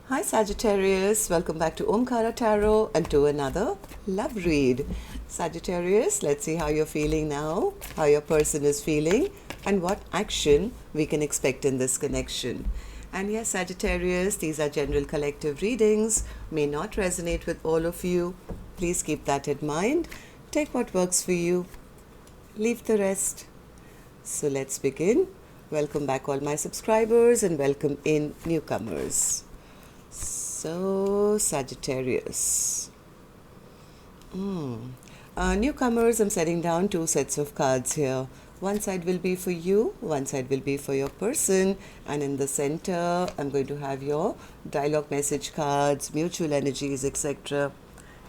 Hi Sagittarius, welcome back to Omkaratarot and to another love read. Sagittarius, let's see how you're feeling now, how your person is feeling, and what action we can expect in this connection. And yes, Sagittarius, these are general collective readings, may not resonate with all of you. Please keep that in mind. Take what works for you, leave the rest. So let's begin. Welcome back all my subscribers and welcome in newcomers. So, Sagittarius. Newcomers, I'm setting down two sets of cards here. One side will be for you, one side will be for your person, and in the center, I'm going to have your dialogue message cards, mutual energies, etc.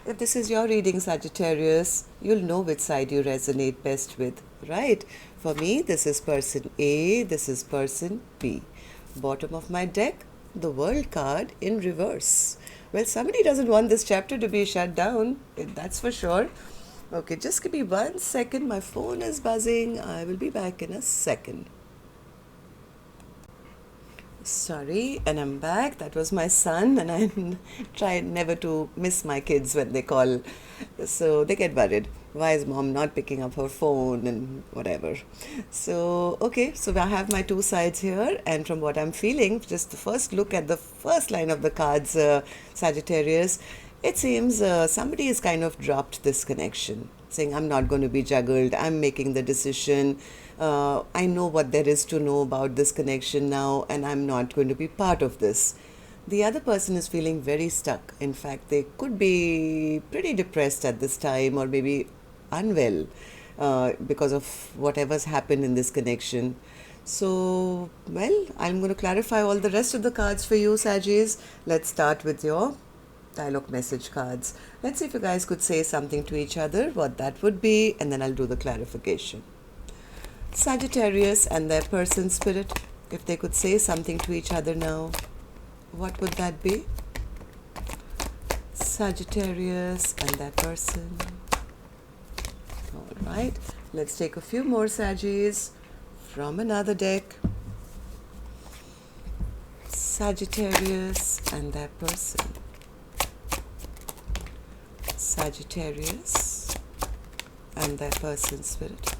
If this is your reading, Sagittarius, you'll know which side you resonate best with, right? For me, this is person A, this is person B. Bottom of my deck, the World card in reverse. Well, somebody doesn't want this chapter to be shut down, that's for sure. Okay, just give me 1 second. My phone is buzzing. I will be back in a second. Sorry, and I'm back. That was my son, and I try never to miss my kids when they call. So they get worried. Why is mom not picking up her phone and whatever? So, okay, so I have my two sides here, and from what I'm feeling, just the first look at the first line of the cards, Sagittarius, it seems somebody has kind of dropped this connection, saying, I'm not going to be juggled, I'm making the decision. I know what there is to know about this connection now, and I'm not going to be part of this. The other person is feeling very stuck. In fact, they could be pretty depressed at this time, or maybe unwell because of whatever's happened in this connection. So, well, I'm going to clarify all the rest of the cards for you, Saggies. Let's start with your dialogue message cards. Let's see if you guys could say something to each other, what that would be, and then I'll do the clarification. Sagittarius and their person spirit, if they could say something to each other now, what would that be? Sagittarius and their person. All right, let's take a few more Saggies from another deck. Sagittarius and their person. Sagittarius and their person spirit.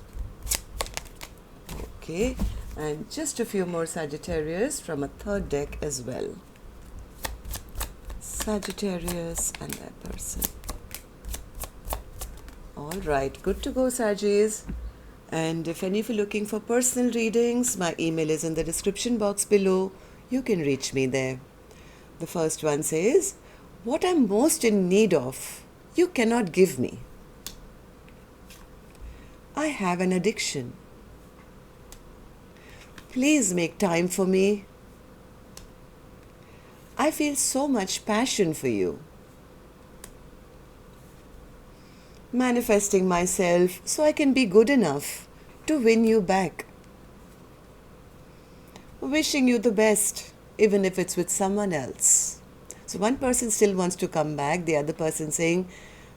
Okay, and just a few more Sagittarius from a third deck as well. Sagittarius and their person. All right, good to go, Saggies. And if any of you are looking for personal readings, my email is in the description box below. You can reach me there. The first one says, what I'm most in need of, you cannot give me. I have an addiction. Please make time for me. I feel so much passion for you. Manifesting myself so I can be good enough to win you back. Wishing you the best, even if it's with someone else. So one person still wants to come back, the other person saying,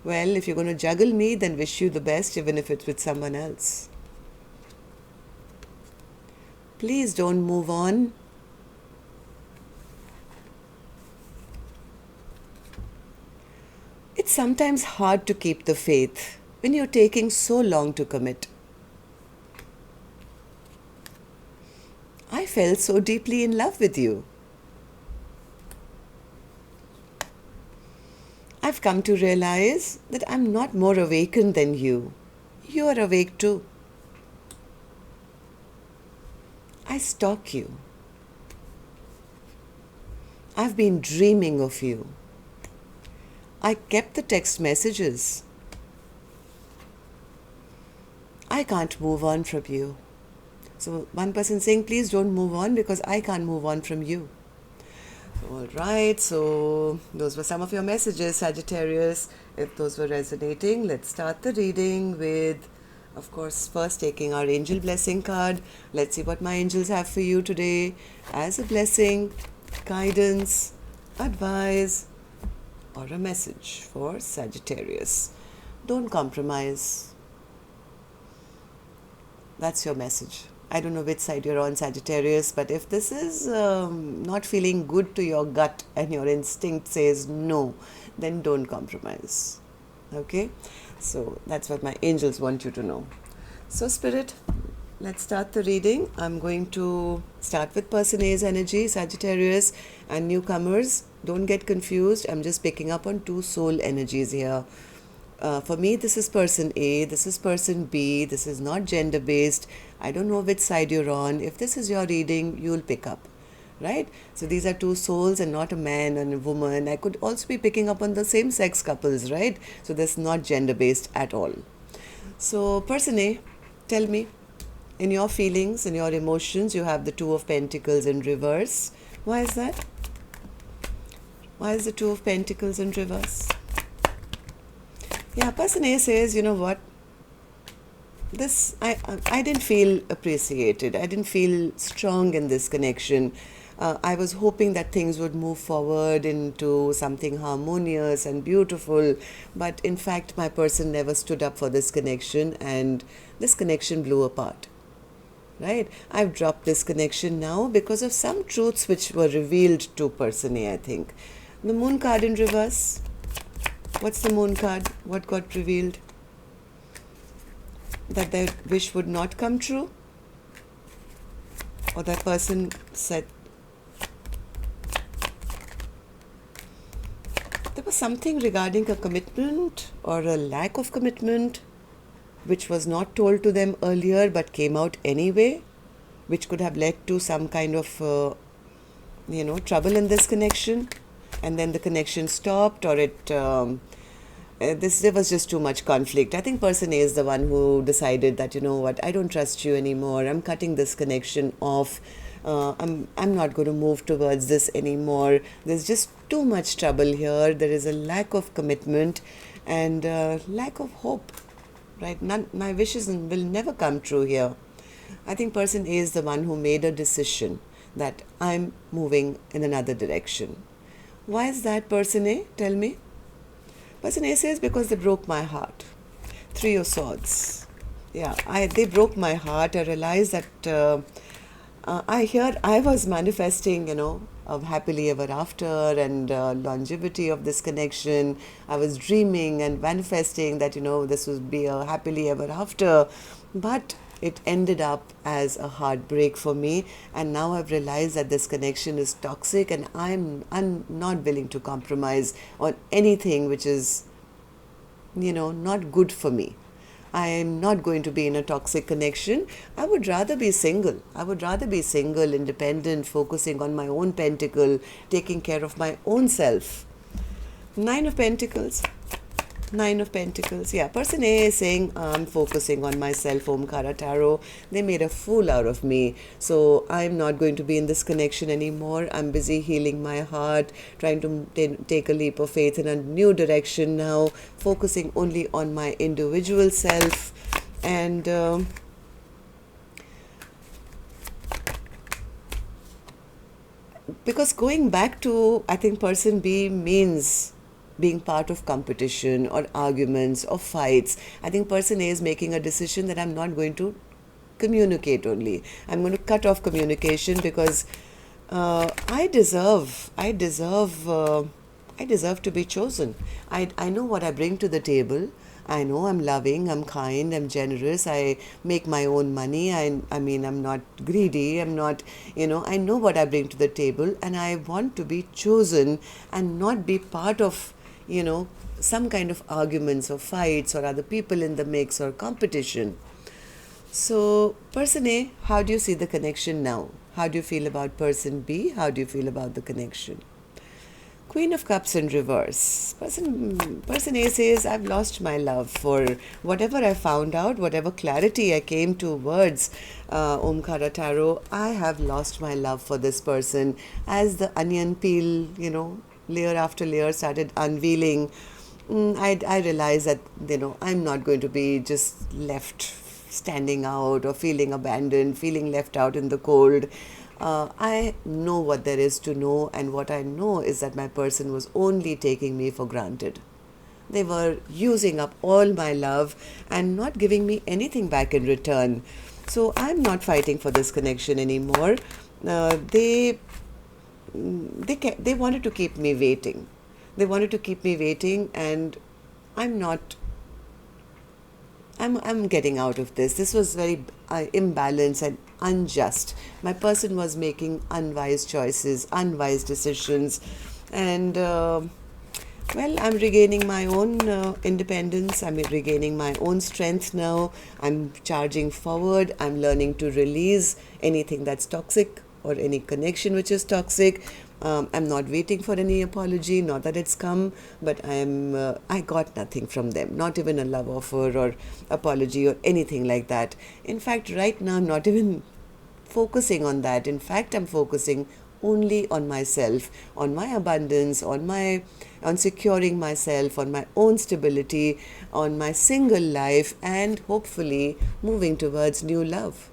well, if you're going to juggle me, then wish you the best, even if it's with someone else. Please don't move on. It's sometimes hard to keep the faith when you're taking so long to commit. I fell so deeply in love with you. I've come to realize that I'm not more awakened than you. You are awake too. I stalk you. I've been dreaming of you. I kept the text messages. I can't move on from you. So one person saying, please don't move on because I can't move on from you. All right, so those were some of your messages, Sagittarius. If those were resonating, let's start the reading with, of course, first taking our angel blessing card. Let's see what my angels have for you today as a blessing, guidance, advice, or a message for Sagittarius. Don't compromise. That's your message. I don't know which side you're on, Sagittarius, but if this is not feeling good to your gut and your instinct says no, then don't compromise. Okay? So that's what my angels want you to know. So, Spirit, let's start the reading. I'm going to start with person A's energy, Sagittarius, and newcomers. Don't get confused. I'm just picking up on two soul energies here. For me, this is person A, this is person B, this is not gender based. I don't know which side you're on. If this is your reading, you'll pick up, right? So these are two souls and not a man and a woman. I could also be picking up on the same sex couples, right? So that's not gender based at all. So, person A, tell me, in your feelings, in your emotions, you have the Two of Pentacles in reverse. Why is that? Why is the Two of Pentacles in reverse? Yeah, person A says, you know what, this, I didn't feel appreciated. I didn't feel strong in this connection. I was hoping that things would move forward into something harmonious and beautiful. But in fact, my person never stood up for this connection and this connection blew apart. Right? I've dropped this connection now because of some truths which were revealed to person A, I think. The Moon card in reverse. What's the Moon card? What got revealed? That their wish would not come true? Or that person said there was something regarding a commitment or a lack of commitment which was not told to them earlier but came out anyway, which could have led to some kind of trouble in this connection, and then the connection stopped, or there was just too much conflict. I think person A is the one who decided that, you know what, I don't trust you anymore. I'm cutting this connection off. I'm not going to move towards this anymore. There's just too much trouble here. There is a lack of commitment and lack of hope. Right? My wishes will never come true here. I think person A is the one who made a decision that I'm moving in another direction. Why is that, person A? Tell me. Person A says because they broke my heart. Three of Swords. Yeah, they broke my heart. I realized that I was manifesting, of happily ever after and longevity of this connection. I was dreaming and manifesting that, this would be a happily ever after. But it ended up as a heartbreak for me. And now I've realized that this connection is toxic and I'm not willing to compromise on anything which is, not good for me. I am not going to be in a toxic connection. I would rather be single. Independent, focusing on my own pentacle, taking care of my own self. Nine of Pentacles. Yeah, person A is saying, I'm focusing on myself, Omkaratarot. They made a fool out of me. So I'm not going to be in this connection anymore. I'm busy healing my heart, trying to take a leap of faith in a new direction now, focusing only on my individual self. And because going back to, I think, person B means being part of competition or arguments or fights. I think person A is making a decision that I'm not going to communicate only. I'm going to cut off communication because I deserve to be chosen. I know what I bring to the table. I know I'm loving, I'm kind, I'm generous, I make my own money, I mean, I'm not greedy, I'm not, I know what I bring to the table, and I want to be chosen and not be part of, some kind of arguments or fights or other people in the mix or competition. So, person A, how do you see the connection now? How do you feel about person B? How do you feel about the connection? Queen of Cups in reverse. Person A says, I've lost my love for whatever I found out, whatever clarity I came towards Omkaratarot. I have lost my love for this person. As the onion peel, layer after layer started unveiling, I realized that, I'm not going to be just left standing out or feeling abandoned, feeling left out in the cold. I know what there is to know, and what I know is that my person was only taking me for granted. They were using up all my love and not giving me anything back in return. So I'm not fighting for this connection anymore. They wanted to keep me waiting. They wanted to keep me waiting, and I'm not. I'm getting out of this. This was very imbalanced and unjust. My person was making unwise choices, unwise decisions, and well, I'm regaining my own independence. I'm regaining my own strength now. I'm charging forward. I'm learning to release anything that's toxic or any connection which is toxic. I'm not waiting for any apology, not that it's come, but I got nothing from them, not even a love offer or apology or anything like that. In fact, right now, I'm not even focusing on that. In fact, I'm focusing only on myself, on my abundance, on securing myself, on my own stability, on my single life, and hopefully moving towards new love.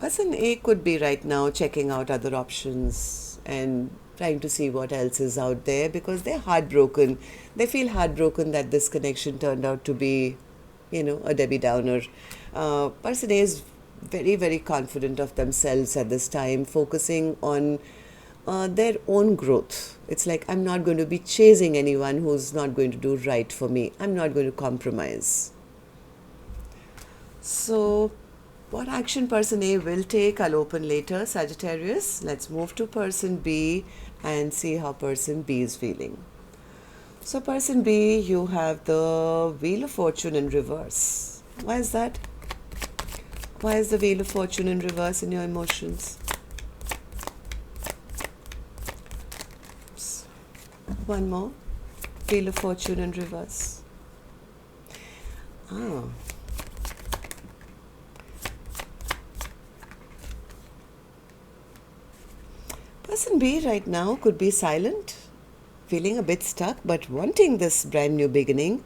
Person A could be right now checking out other options and trying to see what else is out there, because they're heartbroken. They feel heartbroken that this connection turned out to be, a Debbie Downer. Person A is very, very confident of themselves at this time, focusing on their own growth. It's like, I'm not going to be chasing anyone who's not going to do right for me. I'm not going to compromise. So, what action person A will take, I'll open later, Sagittarius. Let's move to person B and see how person B is feeling. So, person B, you have the Wheel of Fortune in reverse. Why is that? Why is the Wheel of Fortune in reverse in your emotions? One more. Wheel of Fortune in reverse. Person B right now could be silent, feeling a bit stuck, but wanting this brand new beginning.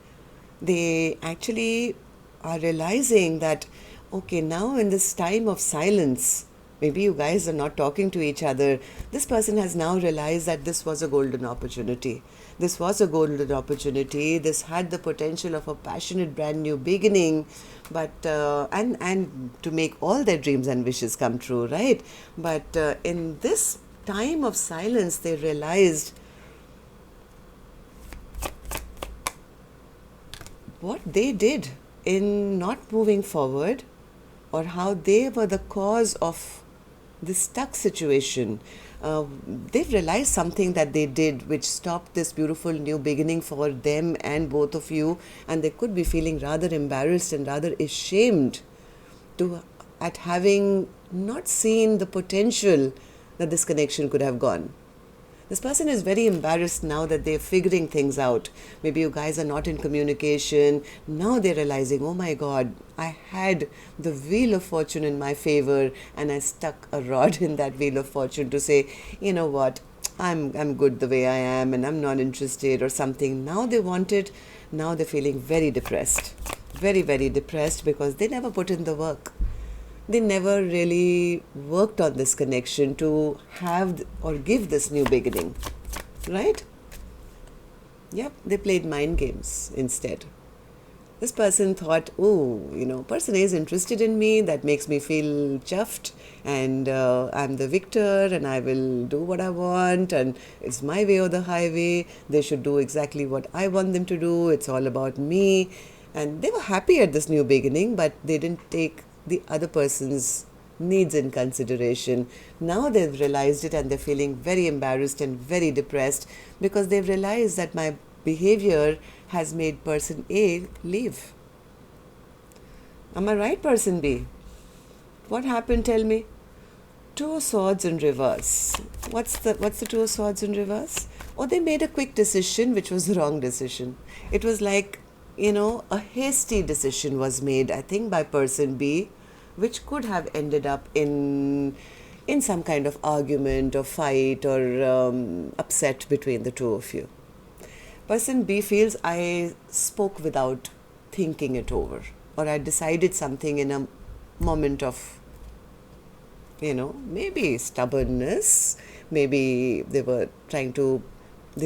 They actually are realizing that, okay, now in this time of silence, maybe you guys are not talking to each other. This person has now realized that this was a golden opportunity. This was a golden opportunity. This had the potential of a passionate brand new beginning, but and to make all their dreams and wishes come true, right? But in this time of silence, they realized what they did in not moving forward, or how they were the cause of this stuck situation. They've realized something that they did which stopped this beautiful new beginning for them and both of you, and they could be feeling rather embarrassed and rather ashamed at having not seen the potential that this connection could have gone. This person is very embarrassed now that they're figuring things out. Maybe you guys are not in communication. Now they're realizing, oh my God, I had the Wheel of Fortune in my favor, and I stuck a rod in that Wheel of Fortune to say, you know what, I'm good the way I am and I'm not interested or something. Now they want it. Now they're feeling very depressed. Very, very depressed because they never put in the work. They never really worked on this connection to have or give this new beginning, right? Yep, they played mind games instead. This person thought, oh, person A is interested in me, that makes me feel chuffed, and I'm the victor and I will do what I want, and it's my way or the highway. They should do exactly what I want them to do. It's all about me. And they were happy at this new beginning, but they didn't take the other person's needs in consideration. Now they've realized it and they're feeling very embarrassed and very depressed because they've realized that my behavior has made person A leave. Am I right, person B? What happened? Tell me. Two of Swords in reverse. What's the Two of Swords in reverse? Oh, they made a quick decision which was the wrong decision. It was like, a hasty decision was made, I think, by person B, which could have ended up in some kind of argument or fight or upset between the two of you. Person B feels I spoke without thinking it over, or I decided something in a moment of, maybe stubbornness, maybe they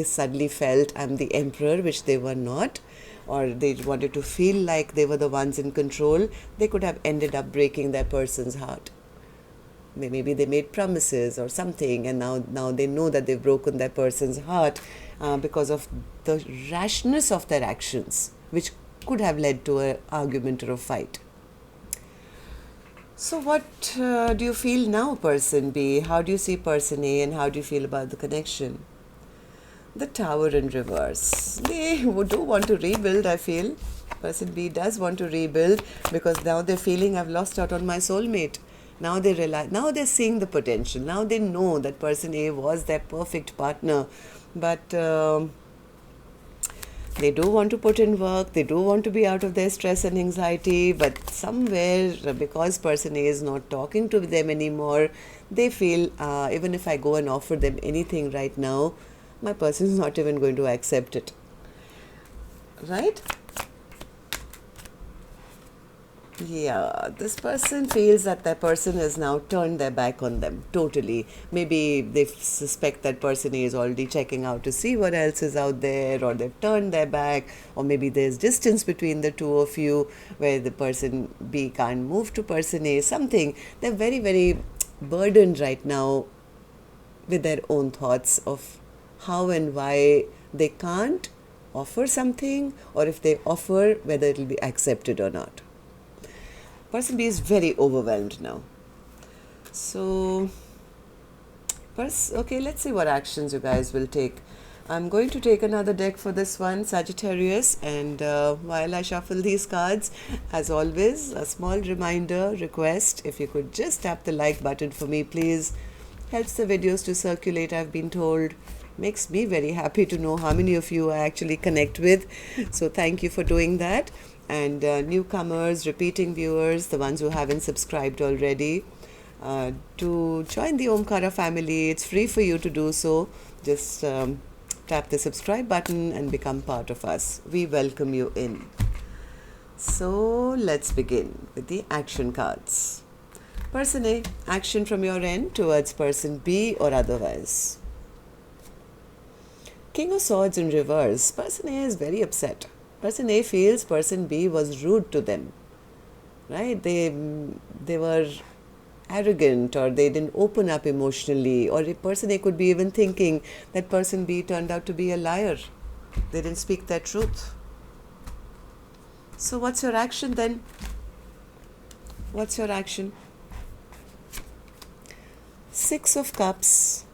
suddenly felt I'm the emperor, which they were not. or they wanted to feel like they were the ones in control, they could have ended up breaking that person's heart. Maybe they made promises or something, and now they know that they've broken that person's heart because of the rashness of their actions, which could have led to an argument or a fight. So what do you feel now, person B? How do you see person A, and how do you feel about the connection? The Tower in reverse. They do want to rebuild, I feel. Person B does want to rebuild because now they're feeling I've lost out on my soulmate. Now they realize, now they're seeing the potential. Now they know that person A was their perfect partner. But they do want to put in work. They do want to be out of their stress and anxiety. But somewhere, because person A is not talking to them anymore, they feel even if I go and offer them anything right now, my person is not even going to accept it. Right? Yeah, this person feels that that person has now turned their back on them totally. Maybe they suspect that person is already checking out to see what else is out there, or they've turned their back, or maybe there's distance between the two of you where the person B can't move to person A, something. They're very, very burdened right now with their own thoughts of how and why they can't offer something, or if they offer, whether it will be accepted or not. Person B is very overwhelmed now. So, okay, let's see what actions you guys will take. I'm going to take another deck for this one, Sagittarius, and while I shuffle these cards, as always, a small reminder, request, if you could just tap the like button for me, please. Helps the videos to circulate, I've been told. Makes me very happy to know how many of you I actually connect with. So thank you for doing that. And newcomers, repeating viewers, the ones who haven't subscribed already, to join the Omkara family. It's free for you to do so. Just tap the subscribe button and become part of us. We welcome you in. So let's begin with the action cards. Person A, action from your end towards person B or otherwise. King of Swords in reverse. Person A is very upset. Person A feels person B was rude to them, right? They were arrogant, or they didn't open up emotionally, or person A could be even thinking that person B turned out to be a liar. They didn't speak their truth. So what's your action then? What's your action? Six of Cups,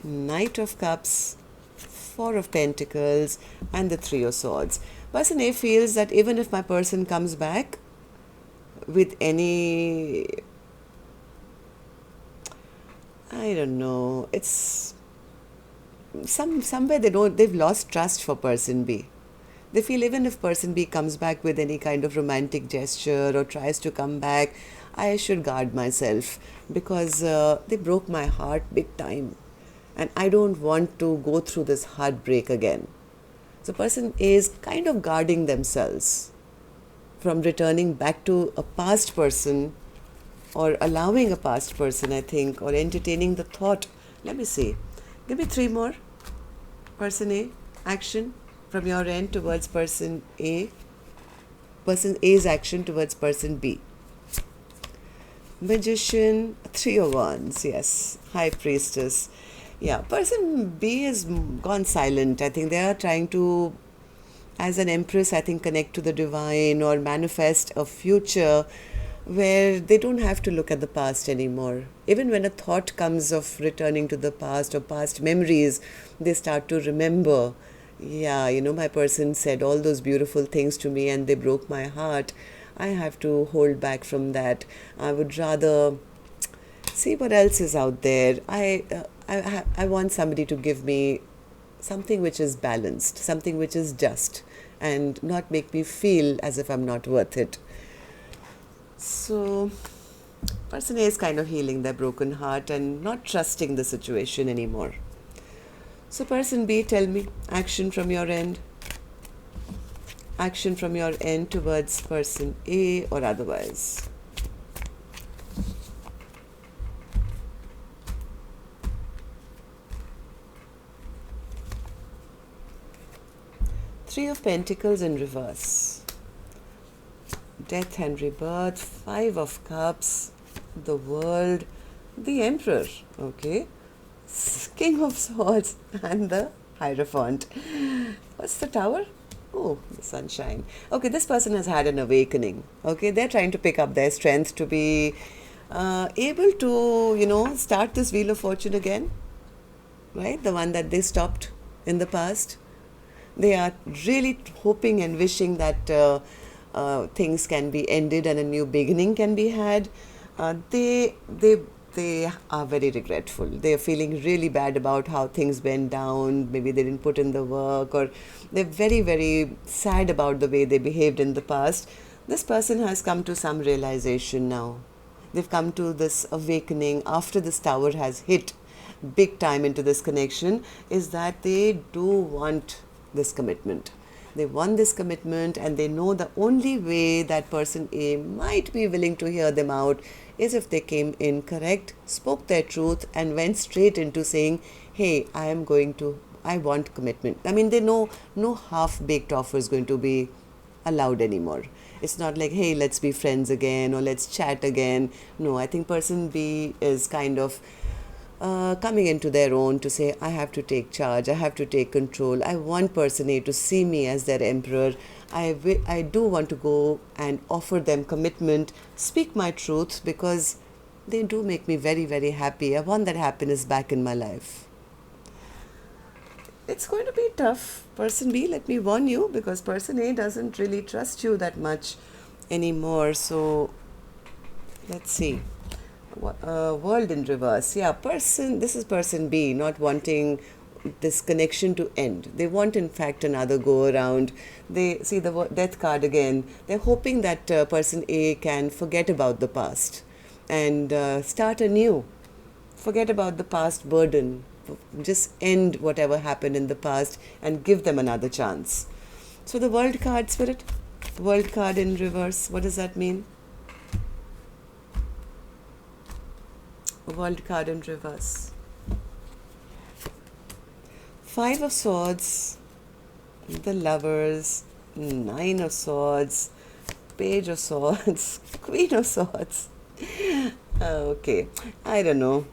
Knight of Cups, Four of Pentacles, and the Three of Swords. Person A feels that even if my person comes back with any, I don't know, it's somewhere they've lost trust for person B. They feel even if person B comes back with any kind of romantic gesture or tries to come back, I should guard myself because they broke my heart big time. And I don't want to go through this heartbreak again. So person A is kind of guarding themselves from returning back to a past person, or allowing a past person, I think, or entertaining the thought. Let me see. Give me three more. Person A, action from your end towards person A. Person A's action towards person B. Magician, Three of Wands, yes. High Priestess. Yeah, person B has gone silent. I think they are trying to, as an empress, I think, connect to the divine or manifest a future where they don't have to look at the past anymore. Even when a thought comes of returning to the past or past memories, they start to remember, yeah, you know, my person said all those beautiful things to me and they broke my heart. I have to hold back from that. I would rather see what else is out there. I want somebody to give me something which is balanced, something which is just, and not make me feel as if I'm not worth it. So, person A is kind of healing their broken heart and not trusting the situation anymore. So, person B, tell me, action from your end. Action from your end towards person A or otherwise. Three of Pentacles in reverse. Death and rebirth. Five of Cups. The World. The Emperor. Okay. King of Swords and the Hierophant. What's the Tower? Oh, the Sunshine. Okay, this person has had an awakening. Okay, they're trying to pick up their strength to be able to, start this Wheel of Fortune again. Right? The one that they stopped in the past. They are really hoping and wishing that things can be ended and a new beginning can be had. They are very regretful. They are feeling really bad about how things went down. Maybe they didn't put in the work, or they're very, very sad about the way they behaved in the past. This person has come to some realization now. They've come to this awakening after this Tower has hit big time into this connection, is that they do want this commitment. They want this commitment, and they know the only way that person A might be willing to hear them out is if they came in correct, spoke their truth, and went straight into saying, hey, I want commitment. I mean, they know no half-baked offer is going to be allowed anymore. It's not like, hey, let's be friends again, or let's chat again. No, I think person B is kind of coming into their own to say, I have to take charge, I have to take control. I want person A to see me as their emperor. I do want to go and offer them commitment, speak my truth, because they do make me very, very happy. I want that happiness back in my life. It's going to be tough. Person B, let me warn you, because person A doesn't really trust you that much anymore. So let's see. World in reverse. Yeah, this is person B not wanting this connection to end. They want, in fact, another go around. They see the death card again. They're hoping that person A can forget about the past and start anew. Forget about the past burden. Just end whatever happened in the past and give them another chance. So the World card, Spirit. World card in reverse. What does that mean? World card in reverse. Five of Swords, the Lovers, Nine of Swords, Page of Swords, Queen of Swords. Okay, I don't know.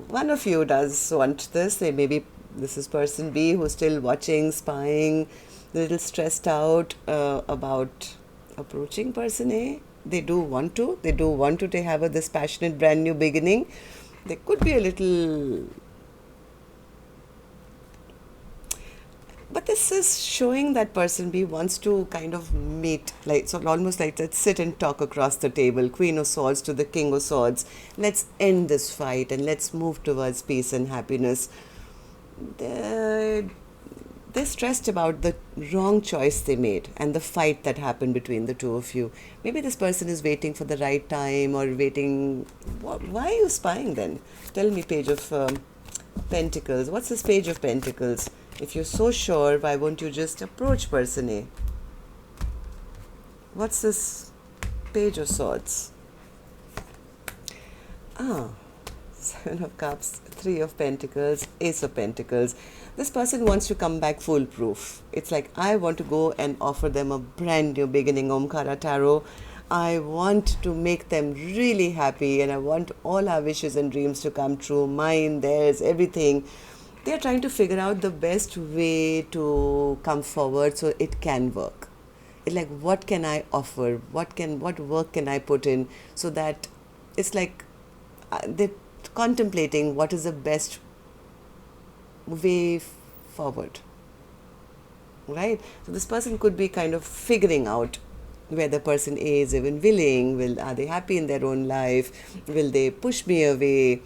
One of you does want this. This is person B who's still watching, spying, a little stressed out about approaching person A. They do want to have this passionate brand new beginning. There could be a little, but this is showing that person B wants to kind of meet, almost like let's sit and talk across the table. Queen of Swords to the King of Swords. Let's end this fight and let's move towards peace and happiness. They're stressed about the wrong choice they made and the fight that happened between the two of you. Maybe this person is waiting for the right time or waiting. Why are you spying then? Tell me, Page of Pentacles. What's this Page of Pentacles? If you're so sure, why won't you just approach person A? What's this Page of Swords? Seven of Cups, Three of Pentacles, Ace of Pentacles. This person wants to come back foolproof. It's like, I want to go and offer them a brand new beginning, Omkaratarot. I want to make them really happy, and I want all our wishes and dreams to come true, mine, theirs, everything. They're trying to figure out the best way to come forward so it can work. It's like, what can I offer? What work can I put in so that it's like they're contemplating what is the best way forward, right? So this person could be kind of figuring out whether person A is even willing. Are they happy in their own life? Will they push me away?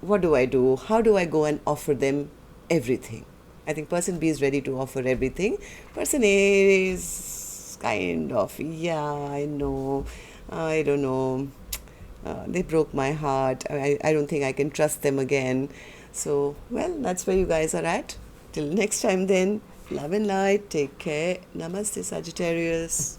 What do I do? How do I go and offer them everything? I think person B is ready to offer everything. Person A is kind of, yeah, I know, I don't know. They broke my heart. I don't think I can trust them again. So, well, that's where you guys are at. Till next time then, love and light. Take care. Namaste, Sagittarius.